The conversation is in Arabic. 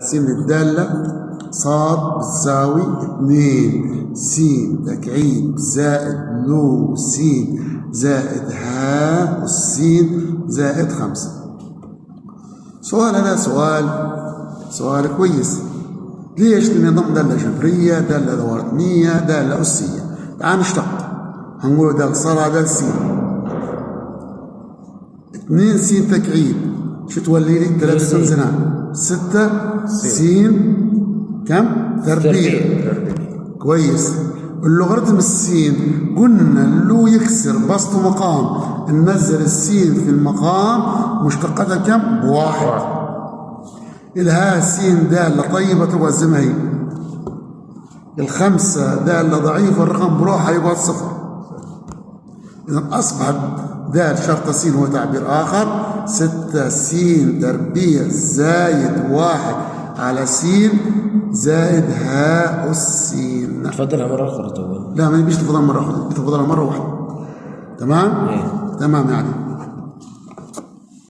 س الدالة صاد بتساوي 2 س تكعيب زائد لو س زائد ها والسين زائد 5. سؤال هذا سؤال كويس. ليش؟ لأن نظام دالة جبرية، دالة لوغاريتمية، دالة أسية. تعال نشتق، هنقول دال صاد دال س 2 س تكعيب شو تولي لي؟ 3 سنزنان 6 س كم؟ تربيع. كويس. اللوغاريتم السين قلنا اللو يكسر بسط مقام، ننزل السين في المقام مشتقتها كم؟ بواحد. الها سين دالة طيبة تبقى زي ما هي. الخمسة دالة ضعيفة، الرقم بروحها يبقى 0. إذا أصبحت دال شرطة س هو تعبير آخر. 6 س تربيع زايد 1 على س زائد هاء السين. تفضلها مرة أخرى. لا ما نبيش تفضلها مرة أخرى، تفضلها مرة واحدة. تمام؟ تمام يعني.